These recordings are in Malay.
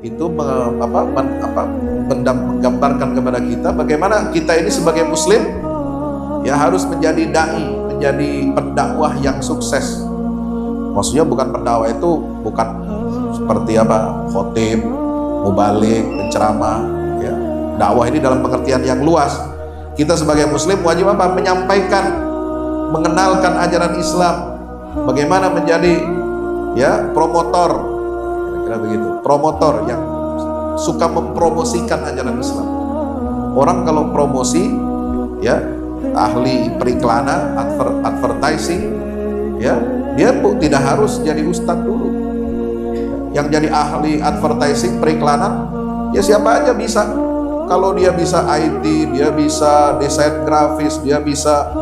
itu menggambarkan kepada kita bagaimana kita ini sebagai muslim ya harus menjadi dai, menjadi pendakwah yang sukses. Maksudnya bukan pendakwah itu bukan seperti khotib, mubalik, penceramah ya. Dakwah ini dalam pengertian yang luas. Kita sebagai muslim wajib menyampaikan, mengenalkan ajaran Islam, bagaimana menjadi ya promotor, kira-kira begitu, promotor yang suka mempromosikan ajaran Islam. Orang kalau promosi ya, ahli periklanan, advertising ya, dia tidak harus jadi ustadz dulu. Yang jadi ahli advertising, periklanan ya siapa aja bisa. Kalau dia bisa IT, dia bisa desain grafis, dia bisa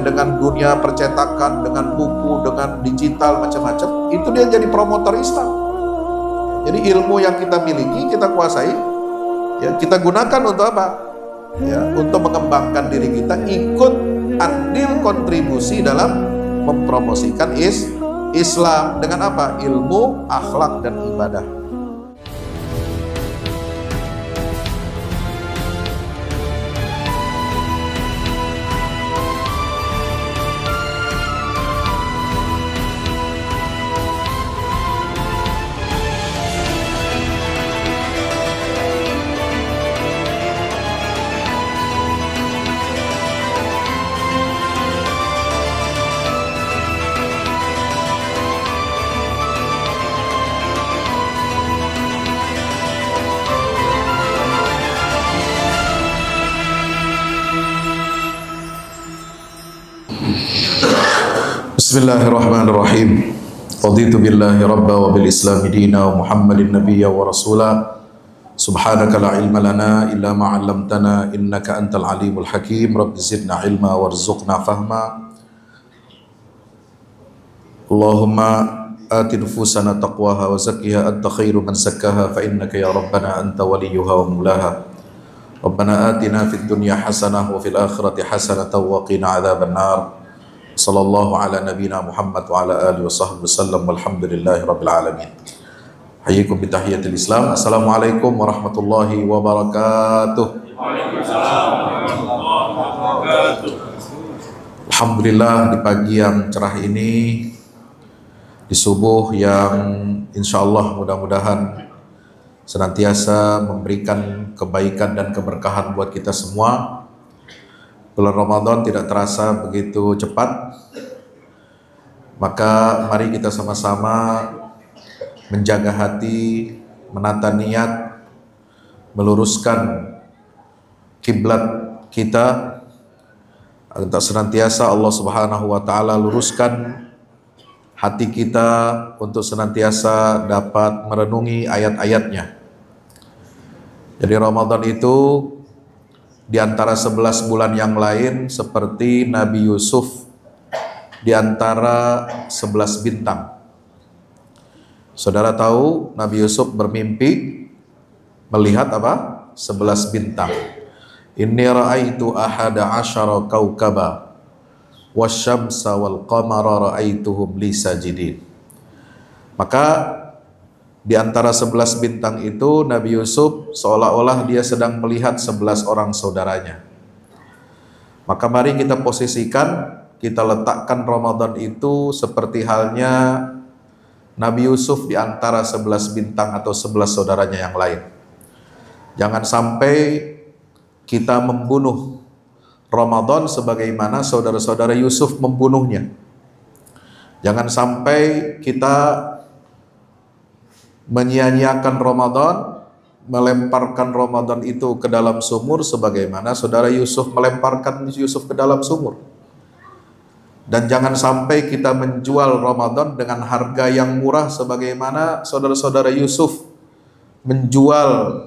dengan dunia percetakan, dengan buku, dengan digital, macam-macam, itu dia jadi promotor Islam. Jadi ilmu yang kita miliki, kita kuasai ya, kita gunakan untuk apa? Ya, untuk mengembangkan diri kita, ikut andil kontribusi dalam mempromosikan Islam dengan apa? Ilmu, akhlak, dan ibadah. Bismillahirrahmanirrahim. Raditu billahi rabba wa bil islami dina wa muhammadin nabiyya wa rasula. Subhanaka la ilma lana illa ma 'allamtana innaka antal alimul hakim. Rabbi zidna ilma warzuqna fahma. Allahumma ati nufusana taqwaha wa zakkiha anta khairu man zakkaha fa innaka ya rabbana anta waliyuha wa mulaha. Rabbana atina fid dunya hasanah wa fil akhirati hasanah wa qina adzaban nar. Sallallahu ala nabina Muhammad wa ala alihi wa sahbihi wasallam walhamdulillahi rabbil alamin. Hayyikum bitahiyatil Islam. Assalamualaikum warahmatullahi wabarakatuh. Waalaikumsalam warahmatullahi wabarakatuh. Alhamdulillah, di pagi yang cerah ini, di subuh yang insyaallah mudah-mudahan senantiasa memberikan kebaikan dan keberkahan buat kita semua. Bulan Ramadan tidak terasa begitu cepat, maka mari kita sama-sama menjaga hati, menata niat, meluruskan kiblat kita, agar senantiasa Allah Subhanahu wa Ta'ala luruskan hati kita untuk senantiasa dapat merenungi ayat-ayatnya. Jadi Ramadan itu di antara 11 bulan yang lain seperti Nabi Yusuf di antara 11 bintang. Saudara tahu Nabi Yusuf bermimpi melihat apa? 11 bintang. Inni ra'aitu ahada asyara kaukaba wasyamsa wal qamara ra'aituhum li sajidin. Maka di antara 11 bintang itu Nabi Yusuf seolah-olah dia sedang melihat 11 orang saudaranya. Maka mari kita posisikan, kita letakkan Ramadan itu seperti halnya Nabi Yusuf di antara 11 bintang atau 11 saudaranya yang lain. Jangan sampai kita membunuh Ramadan sebagaimana saudara-saudara Yusuf membunuhnya. Jangan sampai kita menyia-nyiakan Ramadan, melemparkan Ramadan itu ke dalam sumur sebagaimana saudara Yusuf melemparkan Yusuf ke dalam sumur. Dan jangan sampai kita menjual Ramadan dengan harga yang murah sebagaimana saudara-saudara Yusuf menjual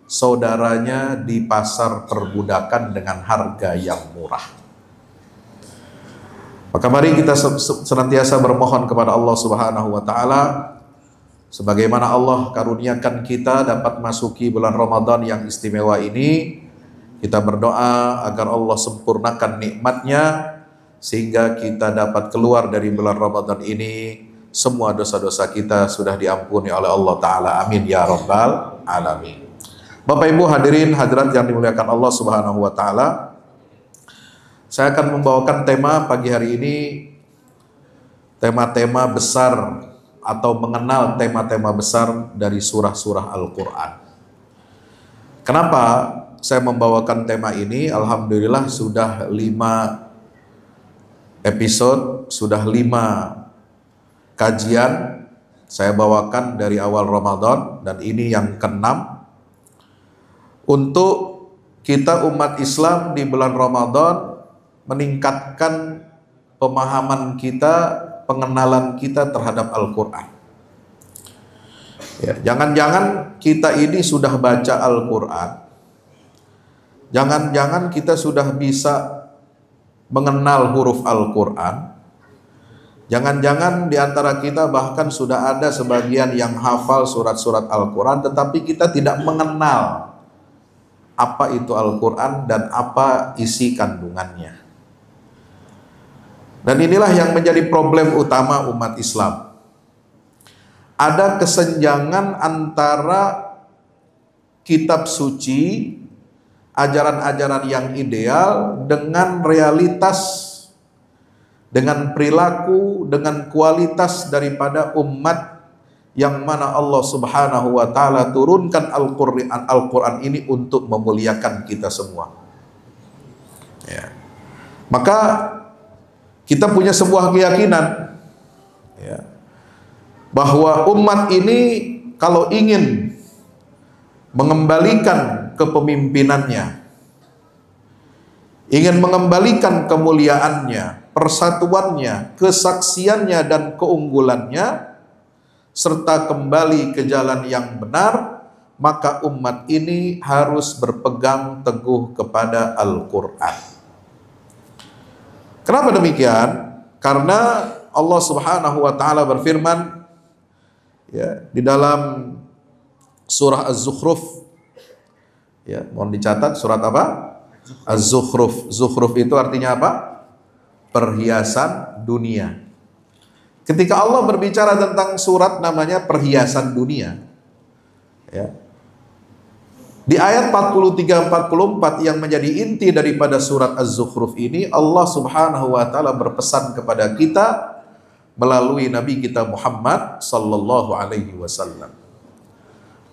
saudaranya di pasar perbudakan dengan harga yang murah. Maka mari kita senantiasa bermohon kepada Allah Subhanahu wa Ta'ala, sebagaimana Allah karuniakan kita dapat masuki bulan Ramadan yang istimewa ini, kita berdoa agar Allah sempurnakan nikmatnya sehingga kita dapat keluar dari bulan Ramadan ini semua dosa-dosa kita sudah diampuni oleh Allah Ta'ala. Amin ya Rabbal Alamin. Bapak Ibu hadirin hadirat yang dimuliakan Allah Subhanahu wa Ta'ala, saya akan membawakan tema pagi hari ini, tema-tema besar atau mengenal tema-tema besar dari surah-surah Al-Quran. Kenapa saya membawakan tema ini? Alhamdulillah sudah 5 episode, sudah 5 kajian saya bawakan dari awal Ramadan, dan ini yang ke-6 untuk kita umat Islam di bulan Ramadan meningkatkan pemahaman kita, pengenalan kita terhadap Al-Quran. Ya, jangan-jangan kita ini sudah baca Al-Quran, jangan-jangan kita sudah bisa mengenal huruf Al-Quran, jangan-jangan di antara kita bahkan sudah ada sebagian yang hafal surat-surat Al-Quran, tetapi kita tidak mengenal apa itu Al-Quran dan apa isi kandungannya. Dan inilah yang menjadi problem utama umat Islam. Ada kesenjangan antara kitab suci, ajaran-ajaran yang ideal dengan realitas, dengan perilaku, dengan kualitas daripada umat yang mana Allah Subhanahu wa Ta'ala turunkan Al-Quran ini untuk memuliakan kita semua. Ya. Maka kita punya sebuah keyakinan, ya, bahwa umat ini kalau ingin mengembalikan kepemimpinannya, ingin mengembalikan kemuliaannya, persatuannya, kesaksiannya dan keunggulannya, serta kembali ke jalan yang benar, maka umat ini harus berpegang teguh kepada Al-Quran. Kenapa demikian? Karena Allah Subhanahu wa Ta'ala berfirman, ya, di dalam surah Az-Zukhruf, ya, mohon dicatat, surat apa? Az-Zukhruf. Zukhruf itu artinya apa? Perhiasan dunia. Ketika Allah berbicara tentang surat namanya perhiasan dunia, ya, di ayat 43-44 yang menjadi inti daripada surat Az-Zukhruf ini, Allah Subhanahu wa Ta'ala berpesan kepada kita melalui Nabi kita Muhammad sallallahu alaihi wasallam.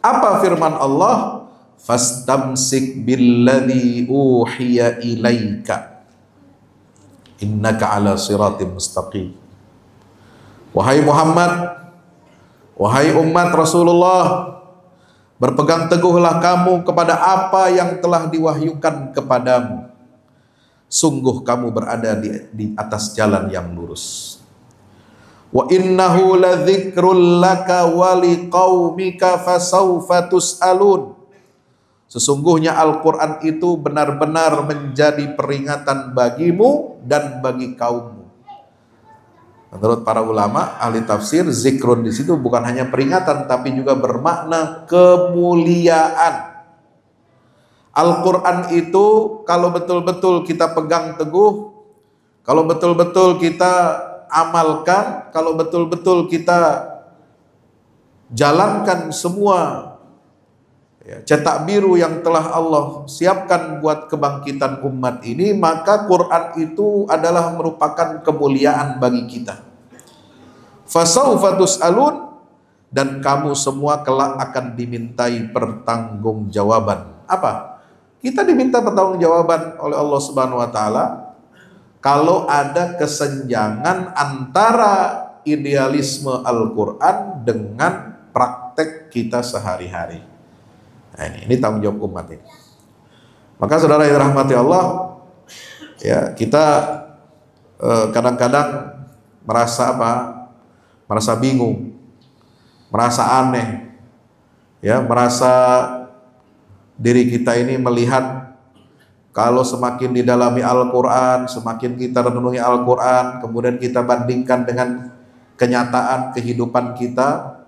Apa firman Allah? Fastamsik billadzi uhiya ilaika innaka ala siratim mustaqim. Wahai Muhammad, wahai umat Rasulullah, berpegang teguhlah kamu kepada apa yang telah diwahyukan kepadamu. Sungguh kamu berada di atas jalan yang lurus. Wa innahu ladzikrul laka wa liqaumika fasawfa tus'alun. Sesungguhnya Al-Quran itu benar-benar menjadi peringatan bagimu dan bagi kaummu. Menurut para ulama ahli tafsir, zikrun di situ bukan hanya peringatan tapi juga bermakna kemuliaan. Al-Quran itu kalau betul-betul kita pegang teguh, kalau betul-betul kita amalkan, kalau betul-betul kita jalankan semua, ya, cetak biru yang telah Allah siapkan buat kebangkitan umat ini, maka Quran itu adalah merupakan kemuliaan bagi kita. Fasawfa tus'alun, dan kamu semua kelak akan dimintai pertanggungjawaban. Apa? Kita diminta pertanggungjawaban oleh Allah Subhanahu wa Ta'ala kalau ada kesenjangan antara idealisme Al-Quran dengan praktek kita sehari-hari. Nah, ini tanggung jawab umat ini. Maka saudara yang dirahmati Allah, ya, kita kadang-kadang merasa apa? Merasa bingung, merasa aneh, ya, merasa diri kita ini melihat kalau semakin didalami Al-Quran, semakin kita renungi Al-Quran, kemudian kita bandingkan dengan kenyataan kehidupan kita,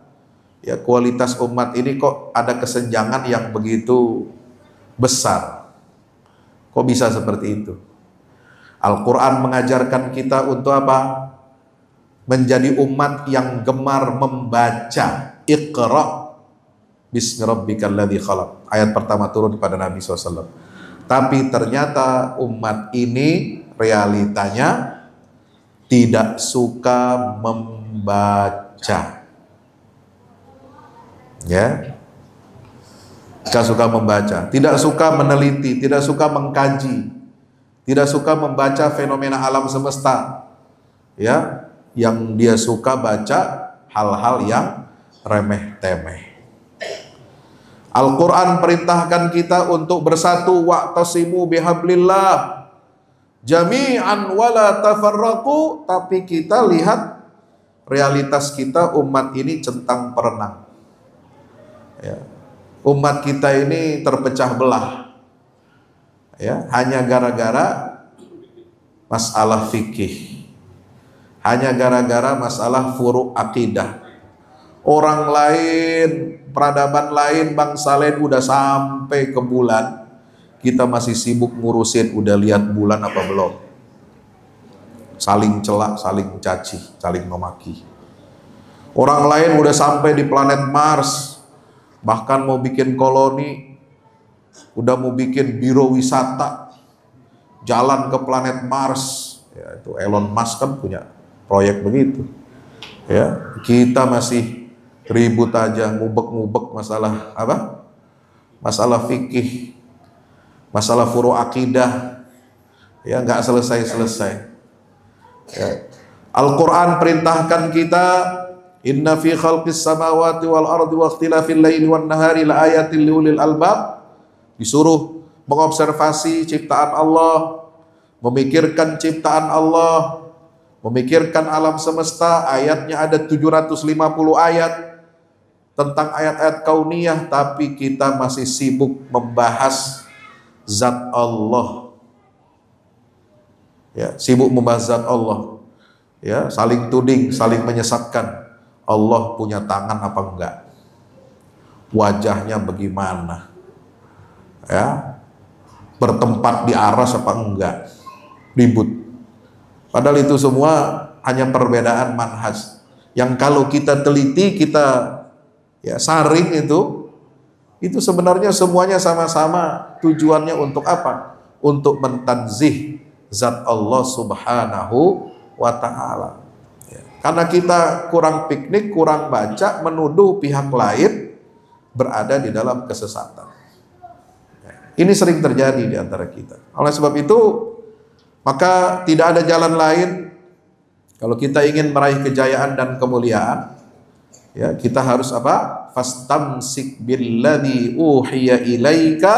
ya, kualitas umat ini kok ada kesenjangan yang begitu besar. Kok bisa seperti itu? Al-Quran mengajarkan kita untuk apa? menjadi umat yang gemar membaca Iqra bismi rabbikal ladzi khalaq. Ayat pertama turun kepada Nabi SAW. Tapi ternyata umat ini realitanya tidak suka membaca. Ya, tidak suka membaca, tidak suka meneliti, tidak suka mengkaji, tidak suka membaca fenomena alam semesta. Ya, yang dia suka baca hal-hal yang remeh-temeh. Al-Quran perintahkan kita untuk bersatu, wa'tasimu bihablillah jami'an wala tafarraqu, tapi kita lihat realitas kita, umat ini centang perenang. Ya. Umat kita ini terpecah belah. Ya, hanya gara-gara masalah fikih. Hanya gara-gara masalah furu' akidah. Orang lain, peradaban lain, bangsa lain udah sampai ke bulan, kita masih sibuk ngurusin udah lihat bulan apa belum. Saling celak, saling caci, saling memaki. Orang lain udah sampai di planet Mars, bahkan mau bikin koloni, udah mau bikin biro wisata, jalan ke planet Mars. Ya, itu Elon Musk kan punya proyek begitu. Ya, kita masih ribut aja, ngubek-ngubek masalah apa? Masalah fikih, masalah furu' akidah, ya nggak selesai-selesai. Ya. Al-Quran perintahkan kita, inna fi khalqis samawati wal ardi wa ikhtilafil laili wan nahari la ayatin liulil albab. Disuruh mengobservasi ciptaan Allah, memikirkan ciptaan Allah, memikirkan alam semesta. Ayatnya ada 750 ayat tentang ayat-ayat kauniyah, tapi kita masih sibuk membahas zat Allah. Ya, sibuk membahas zat Allah. Ya, saling tuding, saling menyesatkan. Allah punya tangan apa enggak? Wajahnya bagaimana? Ya, bertempat di aras apa enggak? Ribut. Padahal itu semua hanya perbedaan manhaj. Yang kalau kita teliti, kita ya saring itu sebenarnya semuanya sama-sama tujuannya untuk apa? Untuk mentanzih zat Allah Subhanahu wa ta'ala. Ya. Karena kita kurang piknik, kurang baca, menuduh pihak lain berada di dalam kesesatan. Ya. Ini sering terjadi di antara kita. Oleh sebab itu, maka tidak ada jalan lain kalau kita ingin meraih kejayaan dan kemuliaan. Ya, kita harus apa? Fastamsik billadzi uhiya ilaika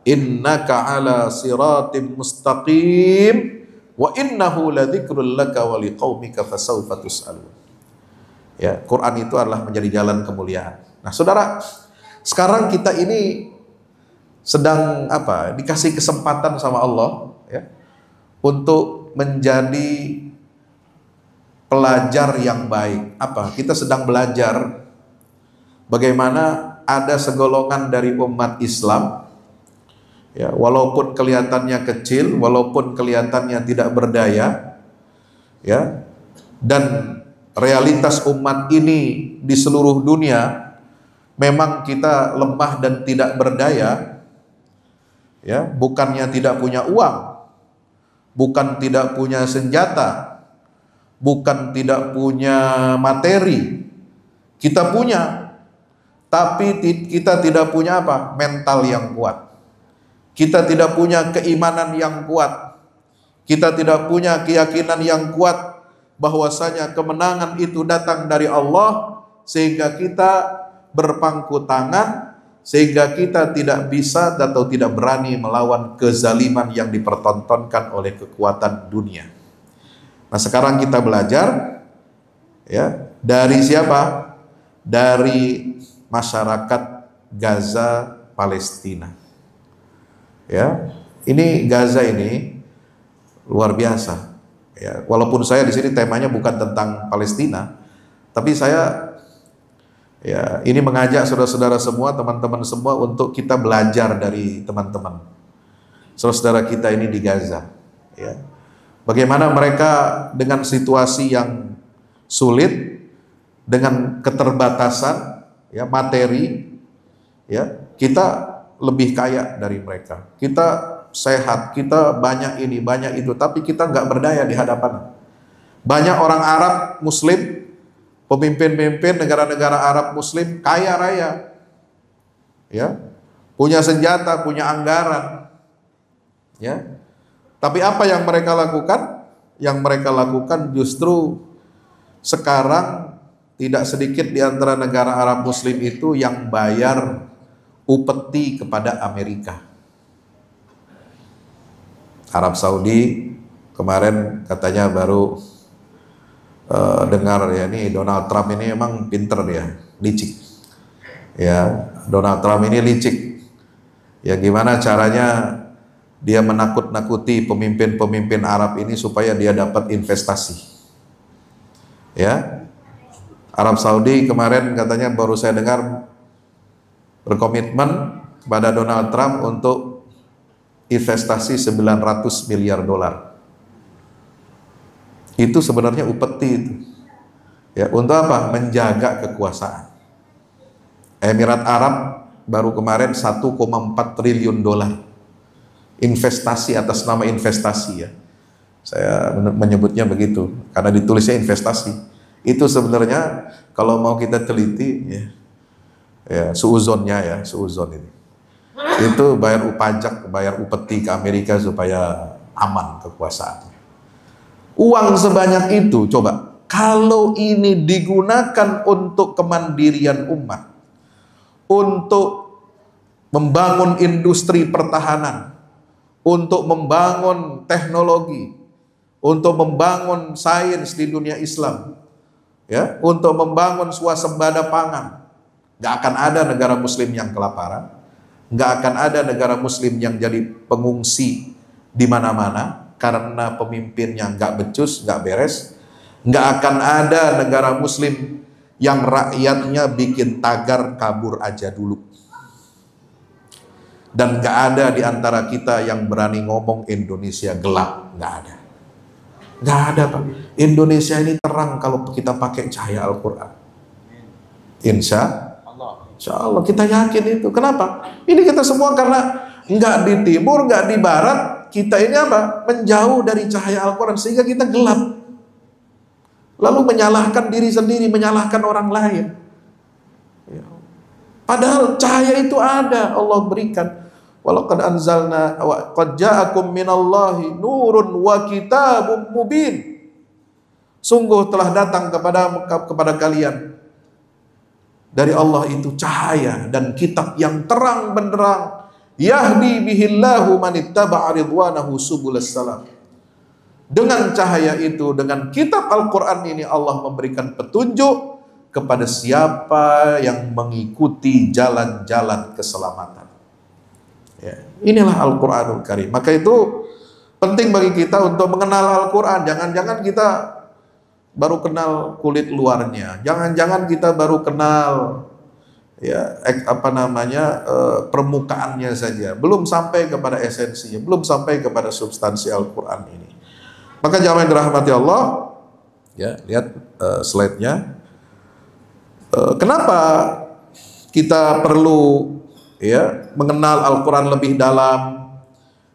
innaka ala siratim mustaqim wa innahu ladzikrul laka wa liqaumika fasawfa tus'alun. Ya, Quran itu adalah menjadi jalan kemuliaan. Nah, Saudara, sekarang kita ini sedang apa? Dikasih kesempatan sama Allah, ya, untuk menjadi pelajar yang baik. Apa? Kita sedang belajar bagaimana ada segolongan dari umat Islam, ya, walaupun kelihatannya kecil, walaupun kelihatannya tidak berdaya, ya, dan realitas umat ini di seluruh dunia memang kita lemah dan tidak berdaya. Ya, bukannya tidak punya uang, bukan tidak punya senjata, bukan tidak punya materi, kita punya, tapi kita tidak punya apa? Mental yang kuat. Kita tidak punya keimanan yang kuat. Kita tidak punya keyakinan yang kuat bahwasanya kemenangan itu datang dari Allah, sehingga kita berpangku tangan, sehingga kita tidak bisa atau tidak berani melawan kezaliman yang dipertontonkan oleh kekuatan dunia. Nah, sekarang kita belajar, ya, dari siapa? Dari masyarakat Gaza, Palestina. Ya, ini Gaza ini luar biasa. Ya, walaupun saya di sini temanya bukan tentang Palestina, tapi saya ya ini mengajak saudara-saudara semua, teman-teman semua untuk kita belajar dari teman-teman saudara kita ini di Gaza. Ya. Bagaimana mereka dengan situasi yang sulit, dengan keterbatasan ya materi, ya kita lebih kaya dari mereka. Kita sehat, kita banyak ini, banyak itu, tapi kita nggak berdaya di hadapan. Banyak orang Arab Muslim, pemimpin-pemimpin negara-negara Arab Muslim kaya raya, ya, punya senjata, punya anggaran, ya. Tapi apa yang mereka lakukan? Yang mereka lakukan justru sekarang tidak sedikit di antara negara Arab Muslim itu yang bayar upeti kepada Amerika. Arab Saudi kemarin katanya baru dengar ya, nih Donald Trump ini emang pinter dia, licik. Ya, Donald Trump ini licik. Ya gimana caranya dia menakut-nakuti pemimpin-pemimpin Arab ini supaya dia dapat investasi. Ya, Arab Saudi kemarin katanya baru saya dengar berkomitmen kepada Donald Trump untuk investasi 900 miliar dolar. Itu sebenarnya upeti itu. Ya, untuk apa? Menjaga kekuasaan. Emirat Arab baru kemarin 1,4 triliun dolar. Investasi atas nama investasi ya. Saya menyebutnya begitu karena ditulisnya investasi. Itu sebenarnya kalau mau kita teliti ya suuzonnya ya, suuzon ini. Itu bayar pajak, bayar upeti ke Amerika supaya aman kekuasaan. Uang sebanyak itu coba kalau ini digunakan untuk kemandirian umat, untuk membangun industri pertahanan, untuk membangun teknologi, untuk membangun sains di dunia Islam, ya, untuk membangun swasembada pangan, nggak akan ada negara Muslim yang kelaparan, nggak akan ada negara Muslim yang jadi pengungsi di mana-mana karena pemimpinnya nggak becus, nggak beres, nggak akan ada negara Muslim yang rakyatnya bikin tagar kabur aja dulu. Dan gak ada di antara kita yang berani ngomong Indonesia gelap, gak ada. Gak ada Pak. Indonesia ini terang kalau kita pakai cahaya Al-Quran. Insya Allah kita yakin itu. Kenapa? Ini kita semua karena nggak di timur, nggak di barat, kita ini apa? Menjauh dari cahaya Al-Quran sehingga kita gelap. Lalu menyalahkan diri sendiri, menyalahkan orang lain. Padahal cahaya itu ada, Allah berikan. Walaqad anzalna wa qad ja'akum minallahi nurun wa kitabun mubin. Sungguh telah datang kepada kalian dari Allah itu cahaya dan kitab yang terang benderang. Yahdi bihillahu manittaba'a ridwanahu subulas salam. Dengan cahaya itu, dengan kitab Al-Quran ini Allah memberikan petunjuk kepada siapa yang mengikuti jalan-jalan keselamatan. Ya, inilah Al-Quranul Karim. Maka itu penting bagi kita untuk mengenal Al-Quran. Jangan-jangan kita baru kenal kulit luarnya. Jangan-jangan kita baru kenal permukaannya saja. Belum sampai kepada esensinya, belum sampai kepada substansi Al-Quran ini. Maka jamaah yang dirahmati Allah, ya lihat slide-nya. Kenapa kita perlu mengenal Al-Quran lebih dalam,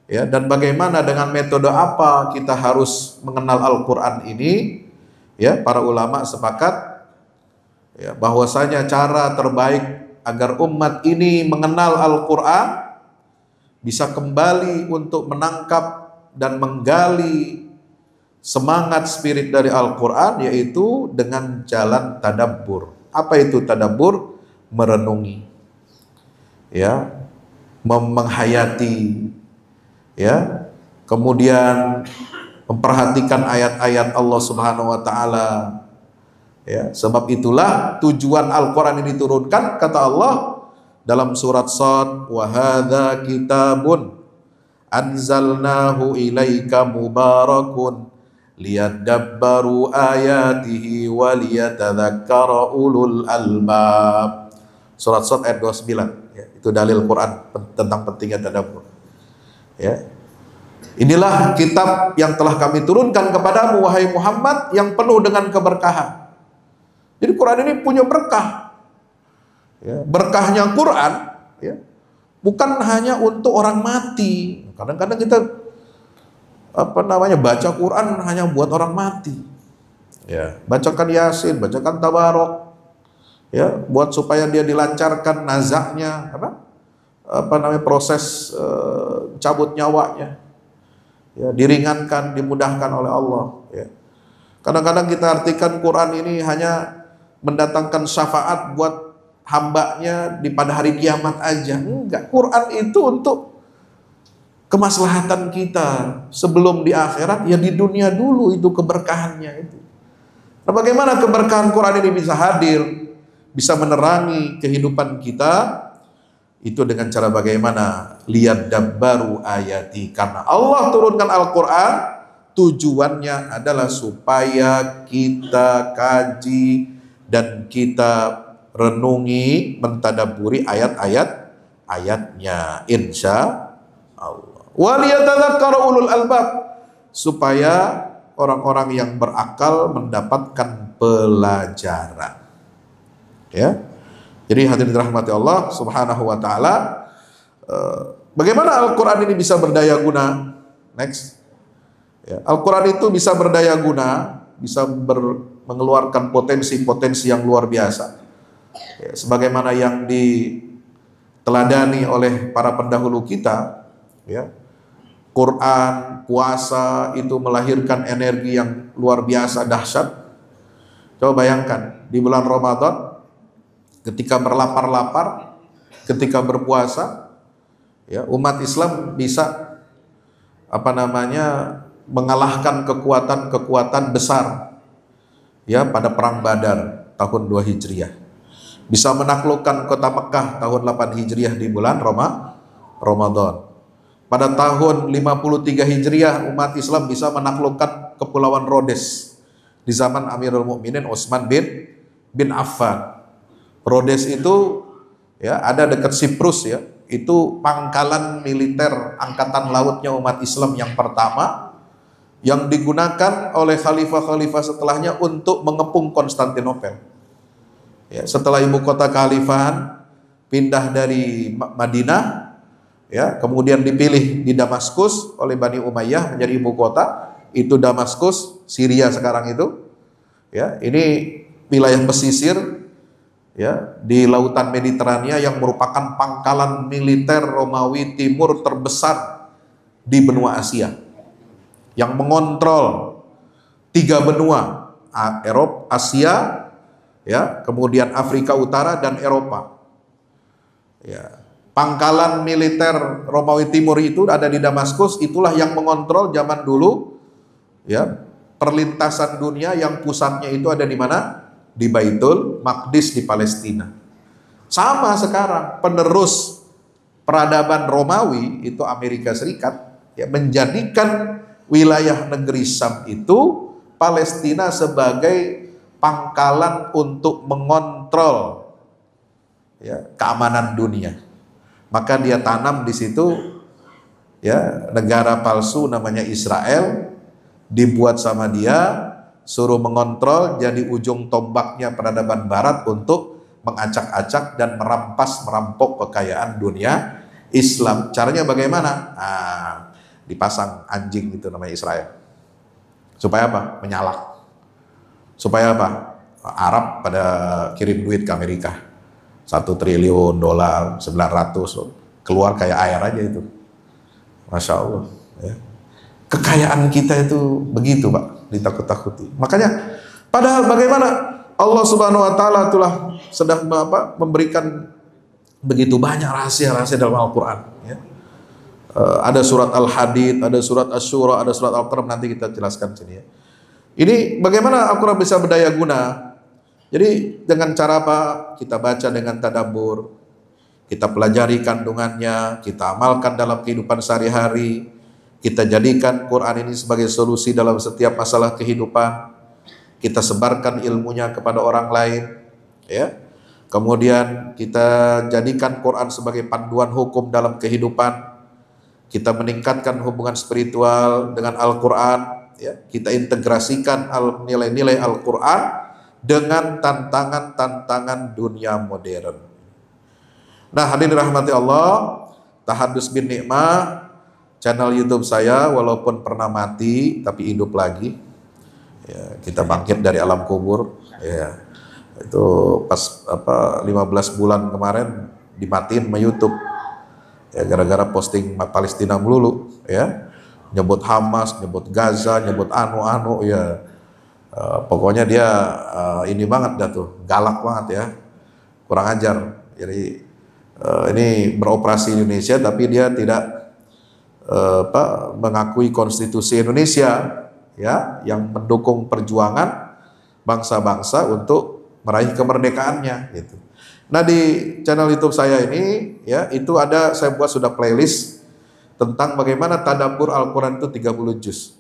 dan bagaimana dengan metode apa kita harus mengenal Al-Quran ini? Ya, para ulama sepakat bahwasanya cara terbaik agar umat ini mengenal Al-Quran, bisa kembali untuk menangkap dan menggali semangat spirit dari Al-Quran, yaitu dengan jalan tadabbur. Apa itu tadabbur? Merenungi, menghayati, kemudian memperhatikan ayat-ayat Allah Subhanahu wa taala. Sebab itulah tujuan Al-Quran ini diturunkan, kata Allah dalam surat Shad, wa hadza kitabun anzalnahu ilaika mubarakun liyadabbaru ayatihi wa liyatadzakkara ulul albab. Surat Shad ayat 29, itu dalil Quran tentang pentingnya tadabbur. Inilah kitab yang telah kami turunkan kepadamu wahai Muhammad, yang penuh dengan keberkahan. Jadi Quran ini punya berkah. Ya, berkahnya Quran ya, bukan hanya untuk orang mati. Kadang-kadang kita baca Quran hanya buat orang mati. Ya, bacakan Yasin, bacakan Tabarok. Ya, buat supaya dia dilancarkan nazaknya, proses cabut nyawanya. Ya, diringankan, dimudahkan oleh Allah. Ya. Kadang-kadang kita artikan Quran ini hanya mendatangkan syafaat buat hambanya di pada hari kiamat aja. Enggak, Quran itu untuk kemaslahatan kita sebelum di akhirat, ya di dunia dulu itu keberkahannya itu. Nah, bagaimana keberkahan Quran ini bisa hadir, bisa menerangi kehidupan kita? Itu dengan cara bagaimana? Lihat dabbaru ayati. Karena Allah turunkan Al-Quran, tujuannya adalah supaya kita kaji dan kita renungi, mentadaburi ayat-ayatnya, insya Allah. Waliyatadzakkara ulul albab, supaya orang-orang yang berakal mendapatkan pelajaran. Ya, jadi hadirin dirahmati Allah Subhanahu wa Ta'ala, bagaimana Al-Quran ini bisa berdaya guna? Next, ya, Al-Quran itu bisa berdaya guna, bisa mengeluarkan potensi-potensi yang luar biasa. Ya, sebagaimana yang diteladani oleh para pendahulu kita, ya, Quran, puasa itu melahirkan energi yang luar biasa dahsyat. Coba bayangkan di bulan Ramadan, ketika berlapar-lapar, ketika berpuasa, ya, umat Islam bisa mengalahkan kekuatan-kekuatan besar, ya, pada perang Badar tahun 2 Hijriah. Bisa menaklukkan kota Mekah tahun 8 Hijriah di bulan Ramadan. Pada tahun 53 Hijriah umat Islam bisa menaklukkan Kepulauan Rhodes di zaman Amirul Mukminin Utsman bin Affan. Rhodes itu, ya, ada dekat Siprus, ya. Itu pangkalan militer angkatan lautnya umat Islam yang pertama, yang digunakan oleh khalifah-khalifah setelahnya untuk mengepung Konstantinopel. Ya, setelah ibu kota kekhalifahan pindah dari Madinah, ya, kemudian dipilih di Damaskus oleh Bani Umayyah menjadi ibu kota. Itu Damaskus, Syria sekarang itu. Ya, ini wilayah pesisir, ya, di lautan Mediterania yang merupakan pangkalan militer Romawi Timur terbesar di benua Asia, yang mengontrol 3 benua, Eropa, Asia, ya, kemudian Afrika Utara dan Eropa. Ya, pangkalan militer Romawi Timur itu ada di Damaskus, itulah yang mengontrol zaman dulu, ya, perlintasan dunia, yang pusatnya itu ada di mana? Di Baitul Maqdis di Palestina. Sama sekarang penerus peradaban Romawi itu Amerika Serikat, ya, menjadikan wilayah negeri Syam itu Palestina sebagai pangkalan untuk mengontrol, ya, keamanan dunia. Maka dia tanam di situ, ya, negara palsu namanya Israel, dibuat sama dia, suruh mengontrol, jadi ujung tombaknya peradaban barat untuk mengacak-acak dan merampok kekayaan dunia Islam. Caranya bagaimana? Nah, dipasang anjing itu namanya Israel. Supaya apa? Menyalak. Supaya apa? Arab pada kirim duit ke Amerika. 1 triliun dolar, 900, keluar kayak air aja itu. Masya Allah. Ya. Kekayaan kita itu begitu, Pak, ditakut-takuti. Makanya, padahal bagaimana Allah Subhanahu Wa Taala telah sedang memberikan begitu banyak rahasia-rahasia dalam Al-Quran. Ya. Ada surat Al-Hadid, ada surat Asy-Syura, ada surat Al-Qalam, nanti kita jelaskan sini, ya. Ini bagaimana Al-Quran bisa berdaya guna? Jadi dengan cara apa? Kita baca dengan tadabbur, kita pelajari kandungannya, kita amalkan dalam kehidupan sehari-hari, kita jadikan Quran ini sebagai solusi dalam setiap masalah kehidupan, kita sebarkan ilmunya kepada orang lain, ya. Kemudian kita jadikan Quran sebagai panduan hukum dalam kehidupan, kita meningkatkan hubungan spiritual dengan Al-Quran, ya. Kita integrasikan nilai-nilai Al-Quran dengan tantangan-tantangan dunia modern. Nah, hadirin dirahmati Allah, Tahadus bin Nikmah, channel YouTube saya walaupun pernah mati tapi hidup lagi. Ya, kita bangkit dari alam kubur. Ya, itu pas 15 bulan kemarin dimatiin sama YouTube. Ya, gara-gara posting Palestina melulu. Ya, nyebut Hamas, nyebut Gaza, nyebut anu ya. Pokoknya dia ini banget dah tuh, galak banget ya, kurang ajar. Jadi ini beroperasi di Indonesia tapi dia tidak mengakui konstitusi Indonesia ya, yang mendukung perjuangan bangsa-bangsa untuk meraih kemerdekaannya gitu. Nah, di channel YouTube saya ini ya, itu ada, saya buat sudah playlist tentang bagaimana tadabbur Al-Qur'an itu 30 juz.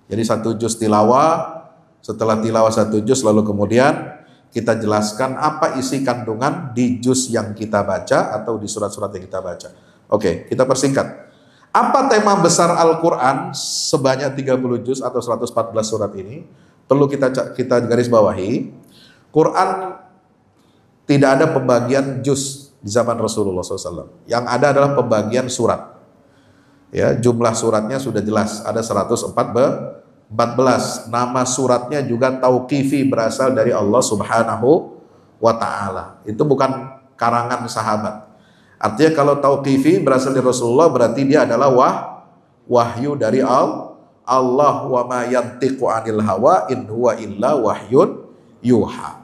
Jadi 1 juz tilawah, setelah tilawah 1 juz lalu kemudian kita jelaskan apa isi kandungan di juz yang kita baca atau di surat-surat yang kita baca. Oke, kita persingkat. Apa tema besar Al-Quran sebanyak 30 juz atau 114 surat ini? Perlu kita garis bawahi. Quran tidak ada pembagian juz di zaman Rasulullah SAW. Yang ada adalah pembagian surat. Ya, jumlah suratnya sudah jelas, ada 114. Nama suratnya juga tauqifi, berasal dari Allah Subhanahu wa Ta'ala. Itu bukan karangan sahabat. Artinya kalau tauqifi berasal dari Rasulullah, berarti dia adalah wahyu dari Allah. Wa ma yantiqu 'anil hawa in huwa illa wahyun yuha.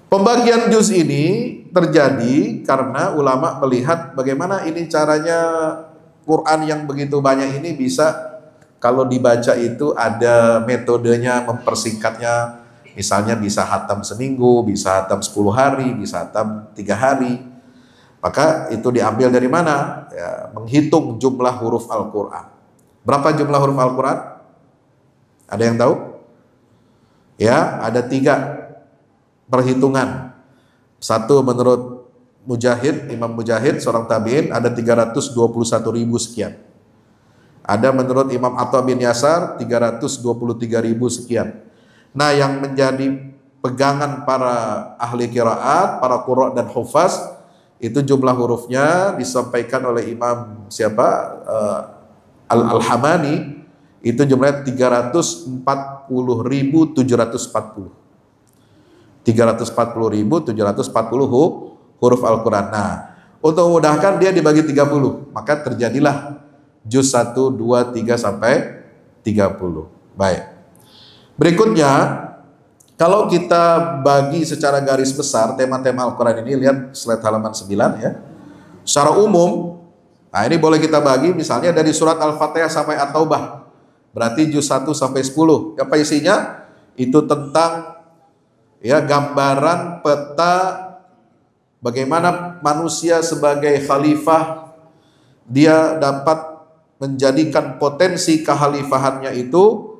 Pembagian juz ini terjadi karena ulama melihat bagaimana ini caranya Quran yang begitu banyak ini bisa, kalau dibaca itu ada metodenya mempersingkatnya. Misalnya bisa hatam seminggu, bisa hatam 10 hari, bisa hatam 3 hari. Maka itu diambil dari mana? Ya, menghitung jumlah huruf Al-Quran. Berapa jumlah huruf Al-Quran? Ada yang tahu? Ya, ada 3 perhitungan. Satu menurut Mujahid, Imam Mujahid, seorang tabi'in, ada 321.000 sekian. Ada menurut Imam Atta bin Yasar 323.000 sekian. Nah, yang menjadi pegangan para ahli qiraat, para qurra dan hufaz, itu jumlah hurufnya disampaikan oleh Imam Al-Hamani, itu jumlahnya 340.740. 340.740 huruf Al-Quran. Nah, untuk memudahkan dia dibagi 30, maka terjadilah juz 1, 2, 3 sampai 30. Baik. Berikutnya, kalau kita bagi secara garis besar tema-tema Al-Quran ini, lihat slide halaman 9 ya. Secara umum, nah ini boleh kita bagi misalnya dari surat Al-Fatihah sampai At-Taubah. Berarti juz 1 sampai 10. Apa isinya? Itu tentang ya gambaran peta bagaimana manusia sebagai khalifah dia dapat menjadikan potensi kekhalifahannya itu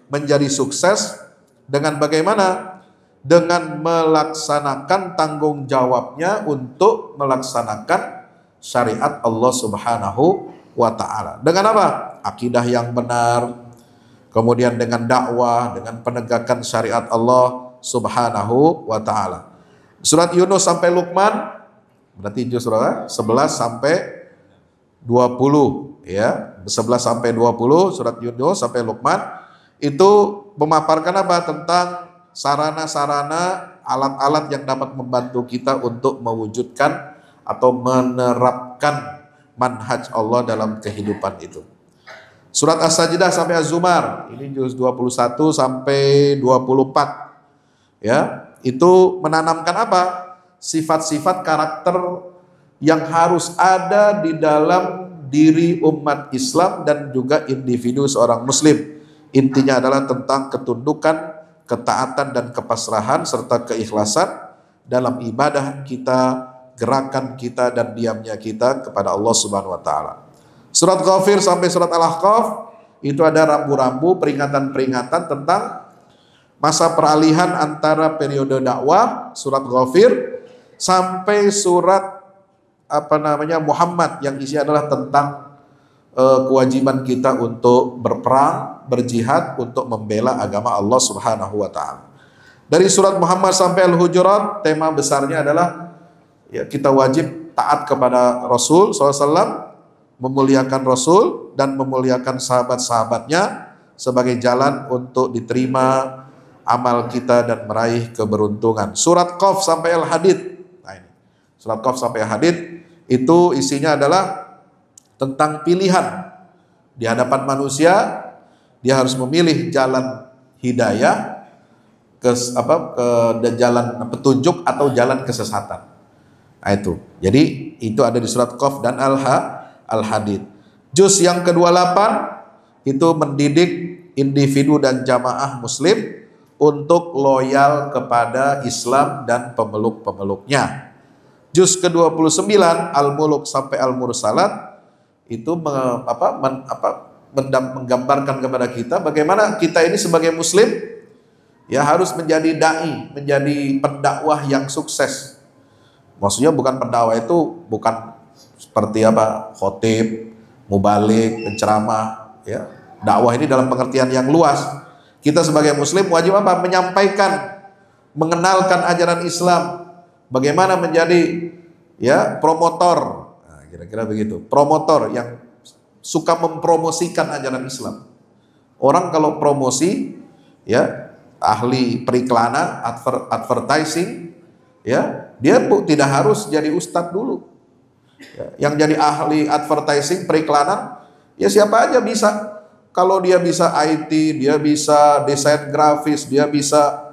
menjadi sukses dengan bagaimana? Dengan melaksanakan tanggung jawabnya untuk melaksanakan syariat Allah Subhanahu wa Ta'ala. Dengan apa? Akidah yang benar, kemudian dengan dakwah, dengan penegakan syariat Allah Subhanahu wa Ta'ala. Surat Yunus sampai Luqman, berarti juz 11 sampai 20 ya, 11 sampai 20 surat Yunus sampai Luqman itu memaparkan apa? Tentang sarana-sarana, alat-alat yang dapat membantu kita untuk mewujudkan atau menerapkan manhaj Allah dalam kehidupan itu. Surat As-Sajdah sampai Az-Zumar, ini juz 21 sampai 24 ya, itu menanamkan apa? Sifat-sifat karakter yang harus ada di dalam diri umat Islam dan juga individu seorang muslim. Intinya adalah tentang ketundukan, ketaatan dan kepasrahan serta keikhlasan dalam ibadah kita, gerakan kita dan diamnya kita kepada Allah Subhanahu wa Ta'ala. Surat Ghafir sampai surat Al-Ahqaf itu ada rambu-rambu peringatan-peringatan tentang masa peralihan antara periode dakwah surat Ghafir sampai surat Muhammad yang isinya adalah tentang kewajiban kita untuk berperang, berjihad untuk membela agama Allah Subhanahu wa taala. Dari surat Muhammad sampai Al-Hujurat, tema besarnya adalah ya, kita wajib taat kepada Rasul SAW, memuliakan Rasul dan memuliakan sahabat-sahabatnya sebagai jalan untuk diterima amal kita dan meraih keberuntungan. Surat Qaf sampai Al-Hadid. Nah ini, surat Qaf sampai Al-Hadid itu isinya adalah tentang pilihan di hadapan manusia. Dia harus memilih jalan hidayah ke jalan petunjuk atau jalan kesesatan. Nah itu. Jadi itu ada di surat Qaf dan Al-Hadid. Juz yang ke-28 itu mendidik individu dan jamaah muslim untuk loyal kepada Islam dan pemeluk-pemeluknya. Juz ke-29 Al-Muluk sampai Al-Mursalat itu menggambarkan kepada kita bagaimana kita ini sebagai muslim ya harus menjadi dai, menjadi pendakwah yang sukses. Maksudnya bukan pendakwah itu bukan seperti khotib, mubalik, penceramah ya. Dakwah ini dalam pengertian yang luas. Kita sebagai muslim wajib menyampaikan, mengenalkan ajaran Islam, bagaimana menjadi ya promotor. Nah, kira-kira begitu. Promotor yang suka mempromosikan ajaran Islam. Orang kalau promosi ya ahli periklanan, advertising ya, dia tidak harus jadi ustadz dulu. Ya, yang jadi ahli advertising periklanan ya siapa aja bisa. Kalau dia bisa IT, dia bisa desain grafis, dia bisa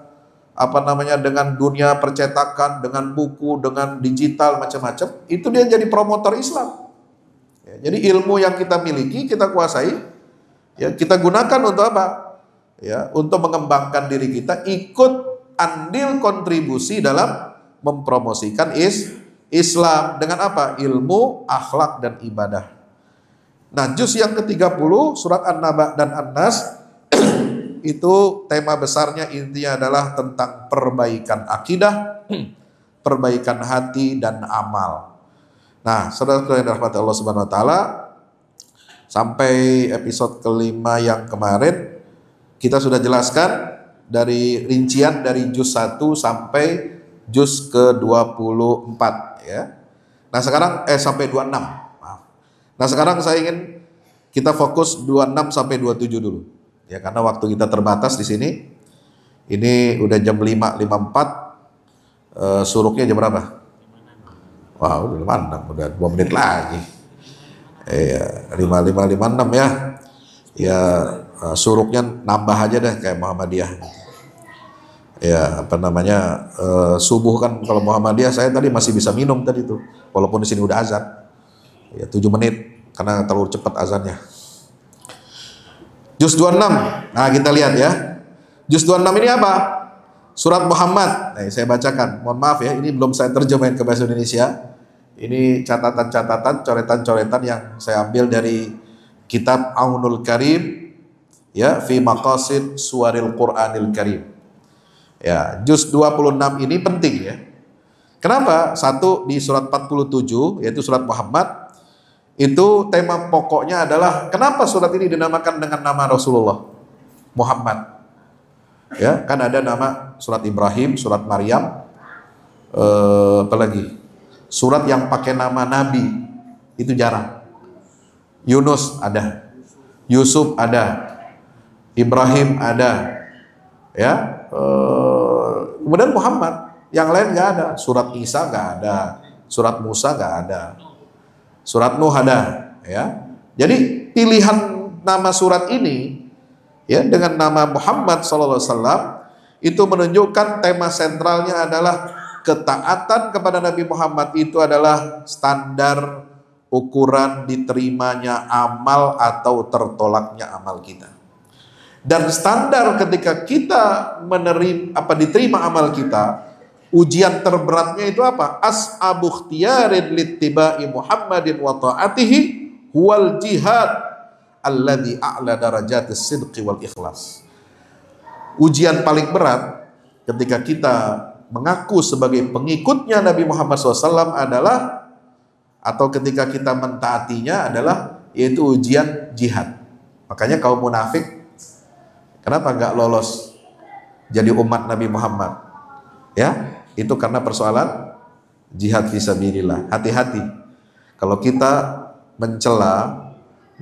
dengan dunia percetakan, dengan buku, dengan digital macam-macam, itu dia jadi promotor Islam. Ya, jadi ilmu yang kita miliki, kita kuasai, ya kita gunakan untuk apa? Ya, untuk mengembangkan diri kita, ikut andil kontribusi dalam mempromosikan Islam dengan apa? Ilmu, akhlak dan ibadah. Nah, juz yang ke-30 surat An-Naba dan An-Nas itu tema besarnya intinya adalah tentang perbaikan akidah, perbaikan hati dan amal. Nah, saudara-saudara yang dirahmati Allah Subhanahu wa taala, sampai episode kelima yang kemarin kita sudah jelaskan dari rincian dari juz 1 sampai juz ke-24 ya. Nah, sekarang sampai 26. Nah sekarang saya ingin kita fokus 26 sampai 27 dulu. Ya karena waktu kita terbatas di sini. Ini udah jam 5.54. Suruknya jam berapa? Wah, udah 5.6, udah 2 menit lagi. Ya, 5.56 ya. Ya suruknya nambah aja deh kayak Muhammadiyah. Ya subuh kan kalau Muhammadiyah saya tadi masih bisa minum tadi tuh. Walaupun di sini udah azan. Ya 7 menit karena terlalu cepat azannya. Juz 26. Nah, kita lihat ya. Juz 26 ini apa? Surat Muhammad. Nah, saya bacakan. Mohon maaf ya, ini belum saya terjemahin ke bahasa Indonesia. Ini catatan-catatan, coretan-coretan yang saya ambil dari kitab Aunul Karim ya, fi maqasid suwaril Qur'anil Karim. Ya, juz 26 ini penting ya. Kenapa? Satu, di surat 47 yaitu surat Muhammad itu tema pokoknya adalah kenapa surat ini dinamakan dengan nama Rasulullah Muhammad. Ya, kan ada nama surat Ibrahim, surat Maryam, apalagi surat yang pakai nama Nabi itu jarang. Yunus ada, Yusuf ada, Ibrahim ada, ya. Kemudian Muhammad, yang lain nggak ada. Surat Isa nggak ada, surat Musa nggak ada. Surat Nuh ada, ya. Jadi pilihan nama surat ini, ya, dengan nama Muhammad SAW itu menunjukkan tema sentralnya adalah ketaatan kepada Nabi Muhammad itu adalah standar ukuran diterimanya amal atau tertolaknya amal kita. Dan standar ketika kita diterima amal kita, ujian terberatnya itu apa? As'abu ikhtiyarin littiba'i Muhammadin wa ta'atihi huwal jihad alladhi a'la darajatis sidqi wal ikhlas. Ujian paling berat ketika kita mengaku sebagai pengikutnya Nabi Muhammad SAW adalah, atau ketika kita mentaatinya adalah yaitu ujian jihad. Makanya kaum munafik kenapa nggak lolos jadi umat Nabi Muhammad? Ya, itu karena persoalan jihad fisabilillah. Hati-hati kalau kita mencela,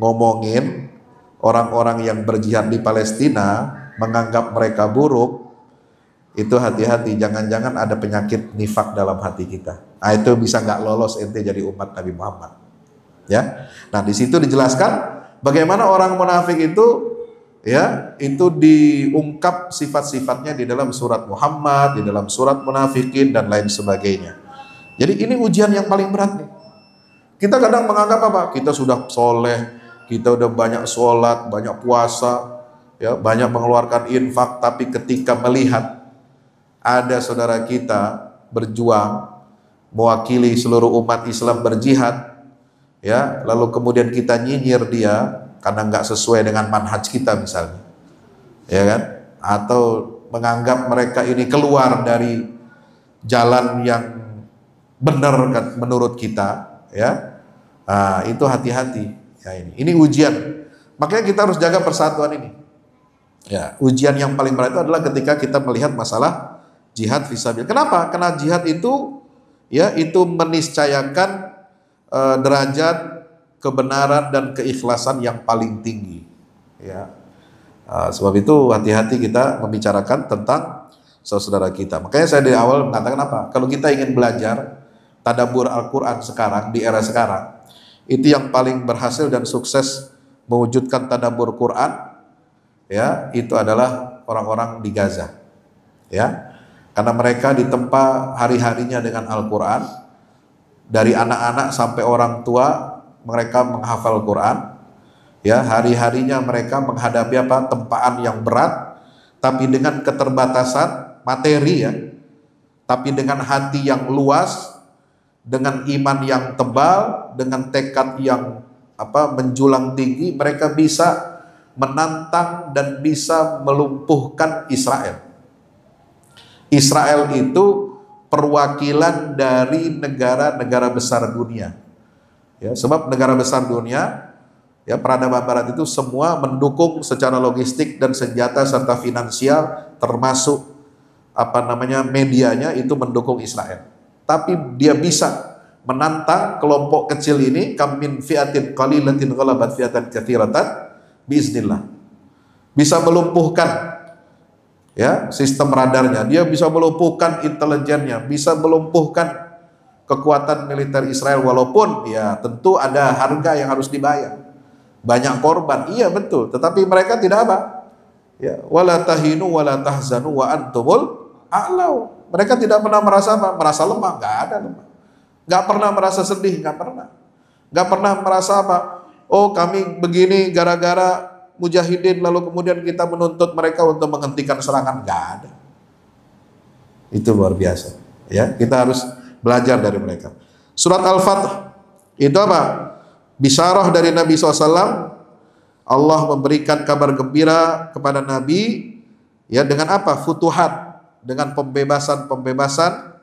ngomongin orang-orang yang berjihad di Palestina, menganggap mereka buruk, itu hati-hati, jangan-jangan ada penyakit nifak dalam hati kita. Nah, itu bisa nggak lolos ente jadi umat Nabi Muhammad. Ya, nah di situ dijelaskan bagaimana orang munafik itu, ya, itu diungkap sifat-sifatnya di dalam surat Muhammad, di dalam surat Munafikin dan lain sebagainya. Jadi ini ujian yang paling berat nih. Kita kadang menganggap apa? Kita sudah soleh, kita udah banyak sholat, banyak puasa, ya, banyak mengeluarkan infak, tapi ketika melihat ada saudara kita berjuang mewakili seluruh umat Islam berjihad, ya, lalu kemudian kita nyinyir dia karena nggak sesuai dengan manhaj kita misalnya, ya kan, atau menganggap mereka ini keluar dari jalan yang benar menurut kita, ya, nah, itu hati-hati. Ya, ini ujian, makanya kita harus jaga persatuan ini. Ya, ujian yang paling berat itu adalah ketika kita melihat masalah jihad fisabilillah. Kenapa? Karena jihad itu, ya, itu meniscayakan derajat kebenaran dan keikhlasan yang paling tinggi. Ya, sebab itu hati-hati kita membicarakan tentang saudara kita. Makanya saya dari awal mengatakan apa? Kalau kita ingin belajar tadabbur Al-Quran sekarang di era sekarang, itu yang paling berhasil dan sukses mewujudkan tadabbur Quran, ya, itu adalah orang-orang di Gaza, ya, karena mereka ditempa hari-harinya dengan Al-Quran, dari anak-anak sampai orang tua mereka menghafal Quran, ya, hari-harinya mereka menghadapi apa? Tempaan yang berat, tapi dengan keterbatasan materi, ya, tapi dengan hati yang luas, dengan iman yang tebal, dengan tekad yang menjulang tinggi, mereka bisa menantang dan bisa melumpuhkan Israel. Israel itu perwakilan dari negara-negara besar dunia. Ya, sebab negara besar dunia, ya, peradaban barat itu semua mendukung secara logistik dan senjata serta finansial, termasuk medianya itu mendukung Israel. Tapi dia bisa menantang kelompok kecil ini, kam min fi'atin qalilatin ghalabat fi'atan katsiratan biiznillah. Bisa melumpuhkan, ya, sistem radarnya, dia bisa melumpuhkan intelijennya, bisa melumpuhkan kekuatan militer Israel, walaupun ya tentu ada harga yang harus dibayar, banyak korban, iya betul, tetapi mereka tidak apa? Ya, wala tahinu wala tahzanu wa antumul a'lau. Mereka tidak pernah merasa apa? Merasa lemah, enggak ada lemah. Enggak pernah merasa sedih, enggak pernah. Enggak pernah merasa apa? Oh, kami begini gara-gara mujahidin, lalu kemudian kita menuntut mereka untuk menghentikan serangan, enggak ada. Itu luar biasa. Ya, kita harus belajar dari mereka. Surat Al-Fath itu apa? Bisyarah dari Nabi SAW. Allah memberikan kabar gembira kepada Nabi, ya, dengan apa? Futuhat, dengan pembebasan-pembebasan,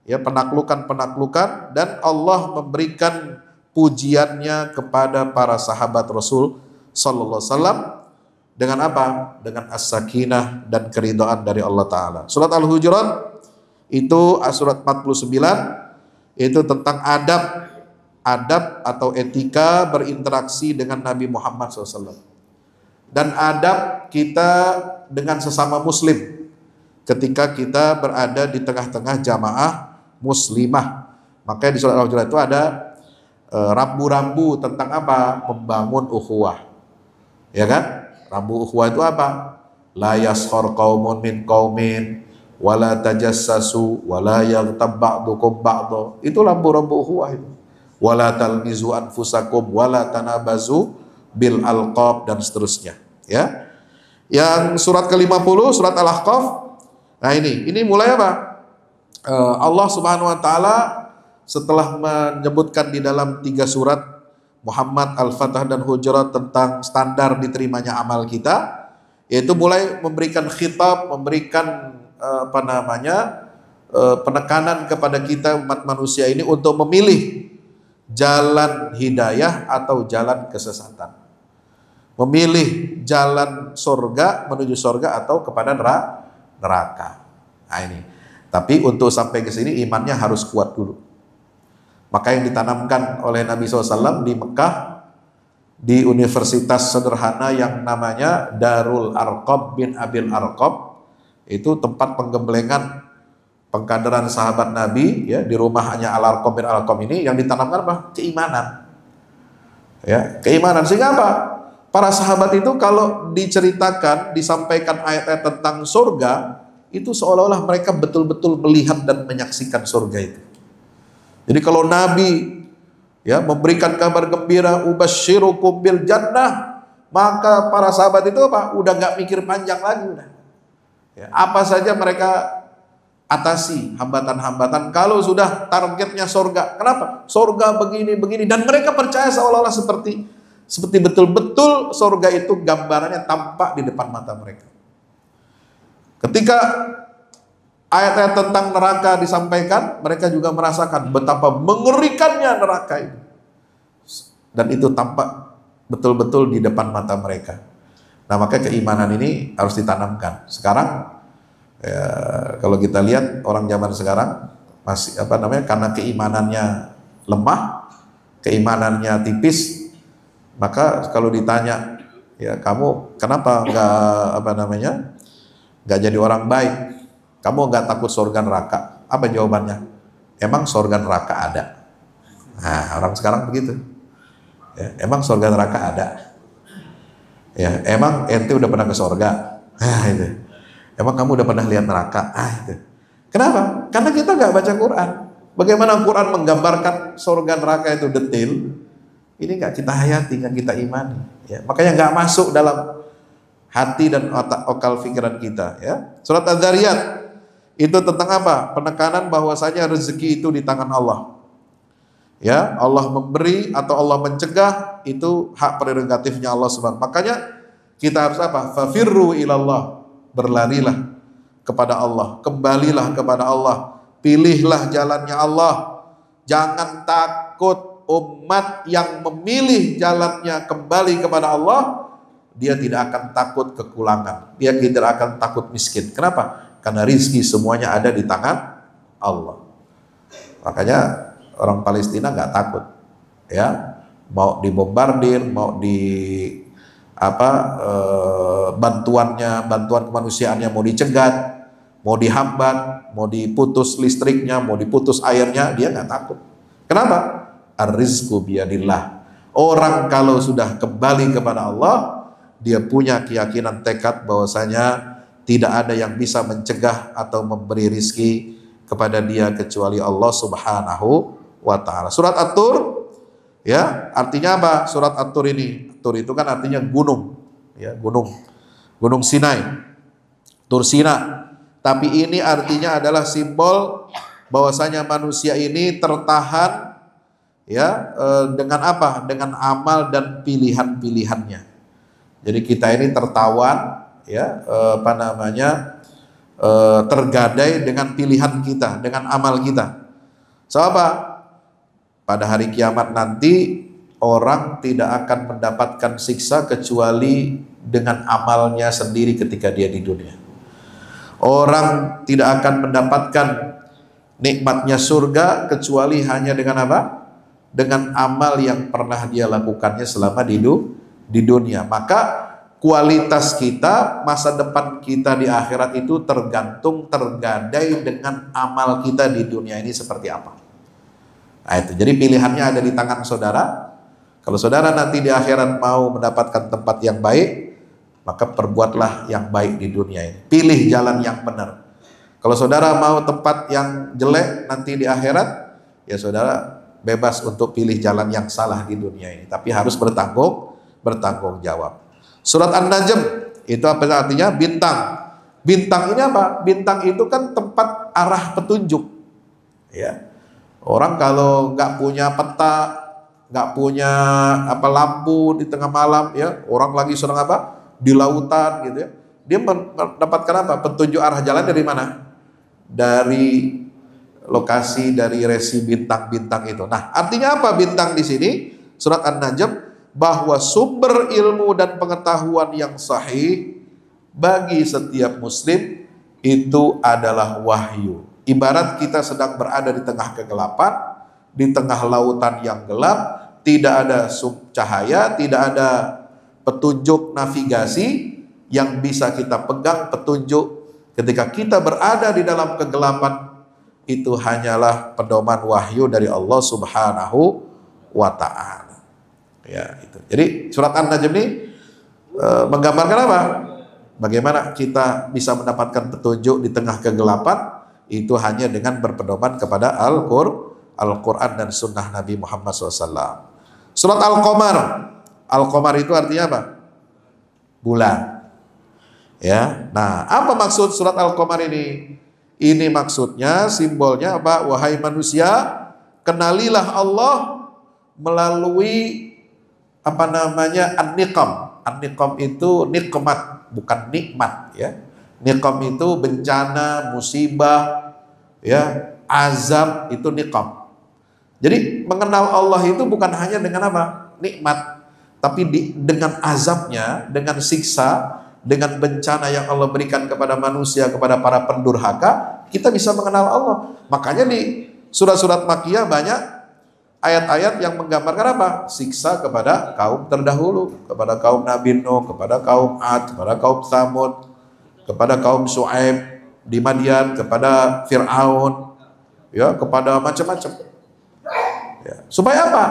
ya, penaklukan-penaklukan, dan Allah memberikan pujiannya kepada para sahabat Rasul sallallahu alaihi wasallam dengan apa? Dengan as-sakinah dan keridhaan dari Allah Ta'ala. Surat Al-Hujurat itu surat 49, itu tentang adab atau etika berinteraksi dengan Nabi Muhammad SAW, dan adab kita dengan sesama muslim ketika kita berada di tengah-tengah jamaah muslimah. Makanya di surat Al-Hujurat itu ada rambu-rambu tentang apa? Membangun ukhuwah, ya kan? Rambu ukhuwah itu apa? La yaskhar qaumun min qaumin wala tajassasu wala yaghtab ba'dukum ba'dha. Itu rambu-rambu ukhuwah itu. Wala talmizu anfusakum wala tanabazu bil alqab, dan seterusnya, ya. Yang surat ke-50 surat Al-Ahqaf. Nah, ini mulai apa? Allah Subhanahu wa taala setelah menyebutkan di dalam 3 surat Muhammad, Al-Fatah dan Hujurat tentang standar diterimanya amal kita, yaitu mulai memberikan khitab, memberikan penekanan kepada kita umat manusia ini untuk memilih jalan hidayah atau jalan kesesatan. Memilih jalan surga, menuju surga atau kepada neraka. Nah ini. Tapi untuk sampai ke sini imannya harus kuat dulu. Maka yang ditanamkan oleh Nabi SAW di Mekah, di universitas sederhana yang namanya Darul Arqam bin Abil Arqam, itu tempat penggemblengan pengkaderan sahabat Nabi, ya, di rumahnya Al-Arqam bin Al-Arqam ini yang ditanamkan apa? Keimanan. Ya, keimanan. Sehingga apa? Para sahabat itu kalau diceritakan, disampaikan ayat-ayat tentang surga, itu seolah-olah mereka betul-betul melihat dan menyaksikan surga itu. Jadi kalau Nabi, ya, memberikan kabar gembira, ubasyirukum bil jannah, maka para sahabat itu apa? Udah nggak mikir panjang lagi, udah. Ya, apa saja mereka atasi hambatan-hambatan kalau sudah targetnya surga. Kenapa? Surga begini, dan mereka percaya seolah-olah seperti betul-betul surga itu gambarannya tampak di depan mata mereka. Ketika ayat-ayat tentang neraka disampaikan, mereka juga merasakan betapa mengerikannya neraka itu. Dan itu tampak betul-betul di depan mata mereka. Nah, maka keimanan ini harus ditanamkan. Sekarang ya, kalau kita lihat orang zaman sekarang masih karena keimanannya lemah, keimanannya tipis, maka kalau ditanya, ya kamu kenapa nggak jadi orang baik? Kamu nggak takut surga neraka? Apa jawabannya? Emang surga neraka ada? Nah, orang sekarang begitu. Ya, emang surga neraka ada? Ya, emang ente udah pernah ke surga? Itu. Emang kamu udah pernah lihat neraka? Itu. Kenapa? Karena kita nggak baca Quran. Bagaimana Quran menggambarkan surga neraka itu detail? Ini nggak kita hayati, nggak kita imani. Ya, makanya nggak masuk dalam hati dan otak akal pikiran kita. Ya, surat Az-Zariyat itu tentang apa? Penekanan bahwasanya rezeki itu di tangan Allah. Ya, Allah memberi atau Allah mencegah itu hak prerogatifnya Allah Subhanahu. Makanya kita harus apa? Fafirru ilallah, berlarilah kepada Allah, kembalilah kepada Allah, pilihlah jalannya Allah. Jangan takut. Umat yang memilih jalannya kembali kepada Allah, dia tidak akan takut kekurangan, dia tidak akan takut miskin. Kenapa? Karena rizki semuanya ada di tangan Allah. Makanya orang Palestina nggak takut, ya, mau dibombardir, mau bantuan kemanusiaannya mau dicegat, mau dihambat, mau diputus listriknya, mau diputus airnya, dia nggak takut. Kenapa? Ar-rizqu biyadillah. Orang kalau sudah kembali kepada Allah, dia punya keyakinan tekad bahwasanya tidak ada yang bisa mencegah atau memberi rizki kepada dia kecuali Allah Subhanahu wa ta'ala. Surat At-Tur, ya, artinya apa? Surat At-Tur ini, Tur itu kan artinya gunung, ya, gunung Sinai, Tur Sina. Tapi ini artinya adalah simbol bahwasanya manusia ini tertahan, ya, dengan apa? Dengan amal dan pilihan-pilihannya. Jadi kita ini tertawan, ya, tergadai dengan pilihan kita, dengan amal kita. So apa? Pada hari kiamat nanti orang tidak akan mendapatkan siksa kecuali dengan amalnya sendiri ketika dia di dunia. Orang tidak akan mendapatkan nikmatnya surga kecuali hanya dengan apa? Dengan amal yang pernah dia lakukannya selama di dunia. Maka kualitas kita, masa depan kita di akhirat itu tergadai dengan amal kita di dunia ini seperti apa. Nah itu, jadi pilihannya ada di tangan saudara. Kalau saudara nanti di akhirat mau mendapatkan tempat yang baik, maka perbuatlah yang baik di dunia ini. Pilih jalan yang benar. Kalau saudara mau tempat yang jelek nanti di akhirat, ya saudara bebas untuk pilih jalan yang salah di dunia ini, tapi harus bertanggung jawab. Surat An-Najm itu apa artinya? Bintang. Bintang ini apa? Bintang itu kan tempat arah petunjuk. Ya, orang kalau nggak punya peta, nggak punya lampu di tengah malam, ya, orang lagi sedang di lautan gitu, ya, dia mendapatkan apa? Petunjuk arah jalan dari mana? Dari lokasi dari resi bintang-bintang itu. Nah, artinya apa bintang di sini? Surat An-Najm, bahwa sumber ilmu dan pengetahuan yang sahih bagi setiap muslim itu adalah wahyu. Ibarat kita sedang berada di tengah kegelapan, di tengah lautan yang gelap, tidak ada cahaya, tidak ada petunjuk navigasi yang bisa kita pegang. Petunjuk ketika kita berada di dalam kegelapan itu hanyalah pedoman wahyu dari Allah Subhanahu wa Ta'ala. Ya, itu. Jadi surat An-Najm ini menggambarkan apa? Bagaimana kita bisa mendapatkan petunjuk di tengah kegelapan? Itu hanya dengan berpedoman kepada Al-Quran dan Sunnah Nabi Muhammad SAW. Surat Al-Qamar. Al-Qamar itu artinya apa? Bulan. Ya. Nah, apa maksud surat Al-Qamar ini? Ini maksudnya, simbolnya apa? Wahai manusia, kenalilah Allah melalui apa namanya? An-Niqam. An-Niqam itu nikmat, bukan nikmat, ya. Niqam itu bencana, musibah, ya, azab, itu niqam. Jadi mengenal Allah itu bukan hanya dengan apa? Nikmat, tapi dengan azabnya, dengan siksa, dengan bencana yang Allah berikan kepada manusia, kepada para pendurhaka, kita bisa mengenal Allah. Makanya di surat-surat Makkiyah banyak ayat-ayat yang menggambarkan apa? Siksa kepada kaum terdahulu, kepada kaum Nabi Nuh, kepada kaum Ad, kepada kaum Tsamud, kepada kaum Syuaib di Madian, kepada Fir'aun, ya, kepada macam-macam. Ya. Supaya apa?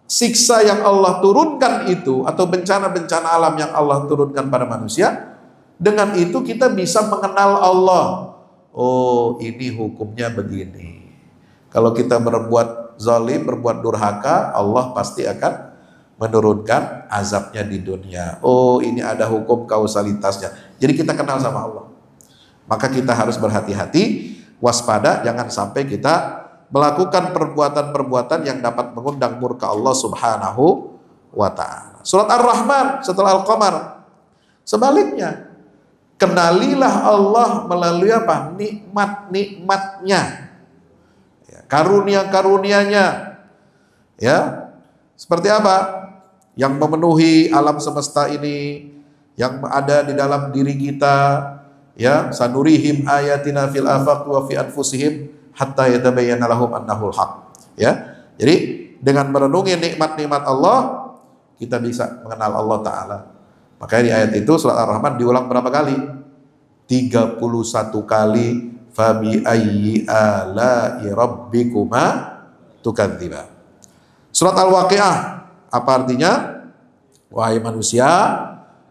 Siksa yang Allah turunkan itu, atau bencana-bencana alam yang Allah turunkan pada manusia, dengan itu kita bisa mengenal Allah. Oh, ini hukumnya begini. Kalau kita berbuat zalim, berbuat durhaka, Allah pasti akan menurunkan azabnya di dunia. Oh, ini ada hukum kausalitasnya. Jadi kita kenal sama Allah. Maka kita harus berhati-hati, waspada, jangan sampai kita melakukan perbuatan-perbuatan yang dapat mengundang murka Allah Subhanahu wa Ta'ala. Surat Ar-Rahman setelah Al-Qamar. Sebaliknya, kenalilah Allah melalui apa? Nikmat-nikmatnya, ya, karunia-karunianya. Ya, seperti apa? Yang memenuhi alam semesta ini, yang ada di dalam diri kita, ya, sanurihim ayatina fil afaq wa fi anfusihim hatta yatabayyana lahum annahul haq. Ya. Jadi dengan merenungi nikmat-nikmat Allah, kita bisa mengenal Allah Ta'ala. Makanya di ayat itu surat Ar-Rahman diulang berapa kali? 31 kali. Fabi ayyi ala'i rabbikuma tukadziban. Surat Al-Waqiah, apa artinya? Wahai manusia,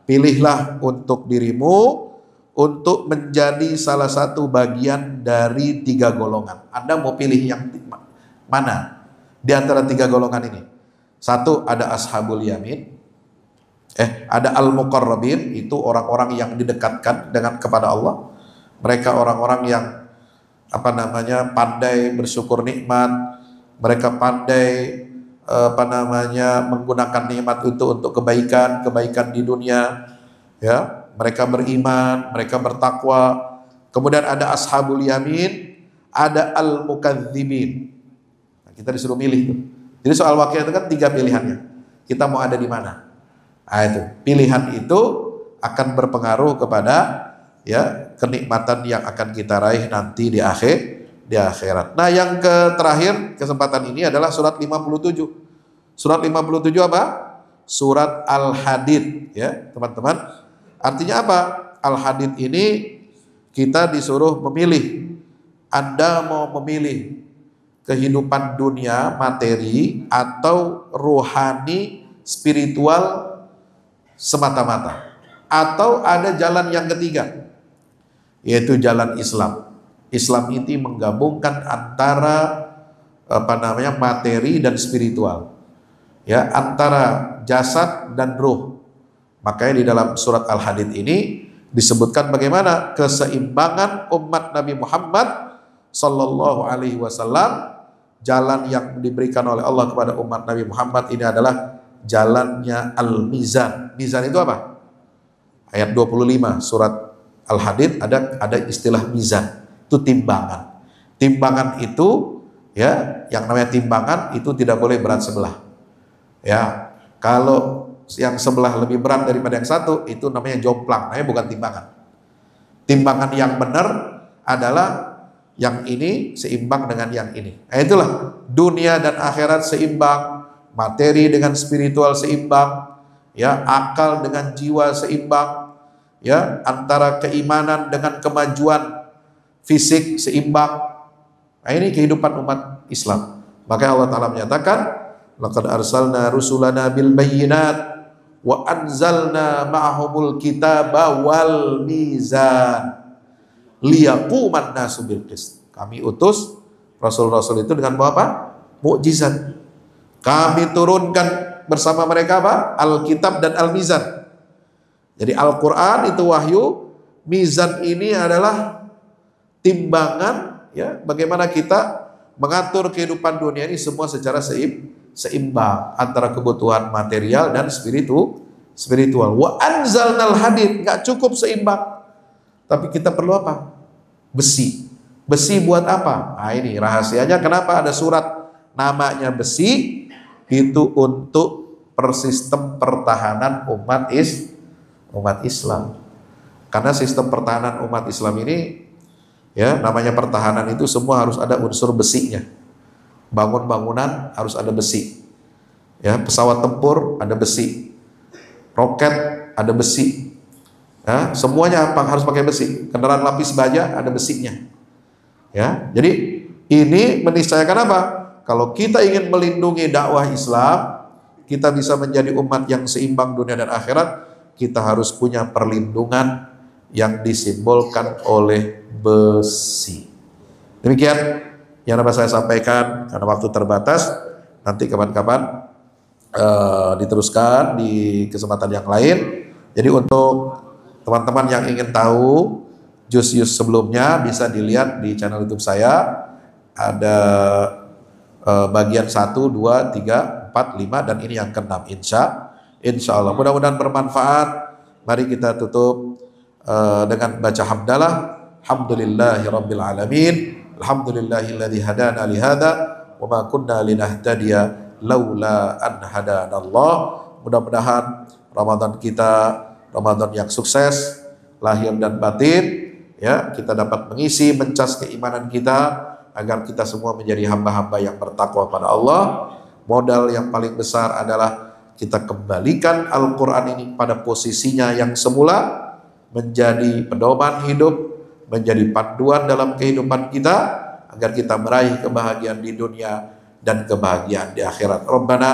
pilihlah untuk dirimu untuk menjadi salah satu bagian dari 3 golongan. Anda mau pilih yang mana di antara 3 golongan ini? Satu, ada ashabul yamin, ada al-muqarrabin, itu orang-orang yang didekatkan dengan kepada Allah. Mereka orang-orang yang apa namanya, pandai bersyukur nikmat, mereka pandai apa namanya, menggunakan nikmat itu untuk kebaikan di dunia, ya. Mereka beriman, mereka bertakwa. Kemudian ada ashabul yamin, ada al-mukadzibin. Nah, kita disuruh milih tuh. Jadi soal Waqiah itu kan 3 pilihannya. Kita mau ada di mana? Nah, itu pilihan itu akan berpengaruh kepada, ya, kenikmatan yang akan kita raih nanti di akhirat. Nah, yang terakhir kesempatan ini adalah surat 57. Surat 57 apa? Surat Al-Hadid, ya, teman-teman. Artinya apa? Al-Hadid ini kita disuruh memilih. Anda mau memilih kehidupan dunia, materi, atau rohani, spiritual semata-mata, atau ada jalan yang ketiga, yaitu jalan Islam. Islam ini menggabungkan antara apa namanya, materi dan spiritual, ya, antara jasad dan ruh. Makanya di dalam surat Al-Hadid ini disebutkan bagaimana keseimbangan umat Nabi Muhammad Sallallahu Alaihi Wasallam. Jalan yang diberikan oleh Allah kepada umat Nabi Muhammad ini adalah jalannya Al-Mizan. Mizan itu apa? Ayat 25 surat Al-Hadid ada istilah mizan, itu timbangan. Timbangan itu, ya, yang namanya timbangan itu tidak boleh berat sebelah. Ya, kalau yang sebelah lebih berat daripada yang satu, itu namanya jomplang, namanya bukan timbangan. Timbangan yang benar adalah yang ini seimbang dengan yang ini. Nah, itulah dunia dan akhirat seimbang, materi dengan spiritual seimbang, ya, akal dengan jiwa seimbang, ya, antara keimanan dengan kemajuan fisik seimbang. Nah, ini kehidupan umat Islam. Maka Allah Ta'ala menyatakan, laqad arsalna rusulana bil bayyinat wa anzalna ma'ahumul kitaba wal mizan liyaquman nasu bil qist. Kami utus rasul-rasul itu dengan apa? Mukjizat. Kami turunkan bersama mereka apa? Alkitab dan Al-Mizan. Jadi Al-Quran itu wahyu, mizan ini adalah timbangan, ya, bagaimana kita mengatur kehidupan dunia ini semua secara seimbang antara kebutuhan material dan spiritual. Wa anzalnal hadid, nggak cukup seimbang, tapi kita perlu apa? Besi. Besi buat apa? Nah, ini rahasianya kenapa ada surat namanya besi, itu untuk persistem pertahanan umat Islam. Karena sistem pertahanan umat Islam ini, ya, namanya pertahanan itu semua harus ada unsur besinya. Bangun bangunan harus ada besi, ya, pesawat tempur ada besi, roket ada besi, ya, semuanya harus pakai besi. Kendaraan lapis baja ada besinya, ya. Jadi ini meniscayakan apa? Kalau kita ingin melindungi dakwah Islam, kita bisa menjadi umat yang seimbang dunia dan akhirat, kita harus punya perlindungan yang disimbolkan oleh besi. Demikian yang dapat saya sampaikan, karena waktu terbatas. Nanti kapan-kapan diteruskan di kesempatan yang lain. Jadi untuk teman-teman yang ingin tahu juz-juz sebelumnya, bisa dilihat di channel YouTube saya. Ada bagian 1, 2, 3, 4, 5, dan ini yang ke-6. Insya Allah. Mudah-mudahan bermanfaat. Mari kita tutup dengan baca hamdalah. Alhamdulillahirabbil alamin. Alhamdulillahilladzi hadana li hadza wa ma kunna linahtadiya laula an hadanallah. Mudah-mudahan Ramadan kita Ramadan yang sukses lahir dan batin, ya, kita dapat mengisi, mencas keimanan kita agar kita semua menjadi hamba-hamba yang bertakwa pada Allah. Modal yang paling besar adalah kita kembalikan Al-Quran ini pada posisinya yang semula, menjadi pedoman hidup, menjadi panduan dalam kehidupan kita, agar kita meraih kebahagiaan di dunia dan kebahagiaan di akhirat. Rabbana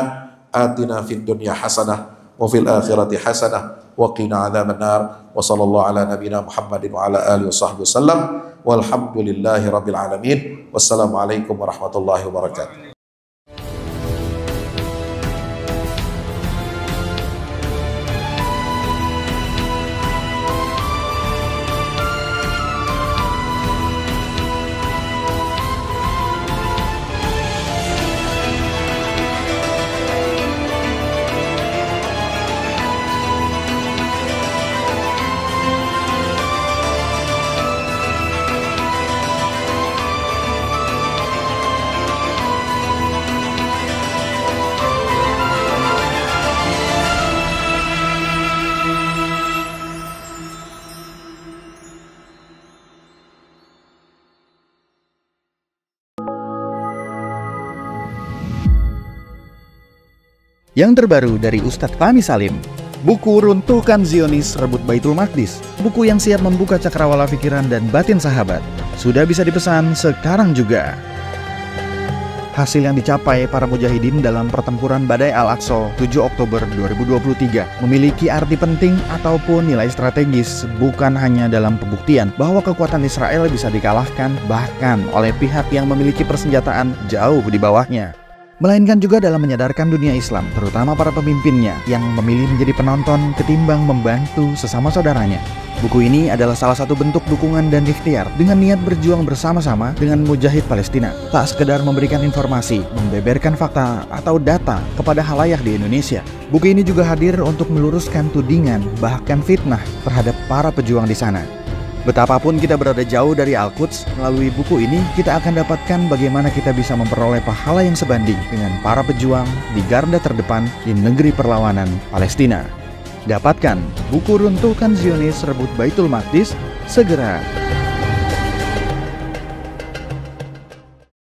atina fid dunya hasanah wa fil akhirati hasanah wa qina adzabannar. Wa sallallahu ala nabiyyina Muhammadin wa ala alihi washabbihi wasallam. Walhamdulillahi rabbil alamin. Wassalamualaikum warahmatullahi wabarakatuh. Yang terbaru dari Ustadz Fahmi Salim, buku Runtuhkan Zionis Rebut Baitul Maqdis, buku yang siap membuka cakrawala pikiran dan batin sahabat, sudah bisa dipesan sekarang juga. Hasil yang dicapai para mujahidin dalam pertempuran Badai Al-Aqsa 7 Oktober 2023 memiliki arti penting ataupun nilai strategis, bukan hanya dalam pembuktian bahwa kekuatan Israel bisa dikalahkan bahkan oleh pihak yang memiliki persenjataan jauh di bawahnya, melainkan juga dalam menyadarkan dunia Islam, terutama para pemimpinnya yang memilih menjadi penonton ketimbang membantu sesama saudaranya. Buku ini adalah salah satu bentuk dukungan dan ikhtiar dengan niat berjuang bersama-sama dengan mujahid Palestina. Tak sekedar memberikan informasi, membeberkan fakta atau data kepada khalayak di Indonesia. Buku ini juga hadir untuk meluruskan tudingan bahkan fitnah terhadap para pejuang di sana. Betapapun kita berada jauh dari Al-Quds, melalui buku ini kita akan dapatkan bagaimana kita bisa memperoleh pahala yang sebanding dengan para pejuang di garda terdepan di negeri perlawanan Palestina. Dapatkan buku Runtuhkan Zionis Rebut Baitul Maqdis segera.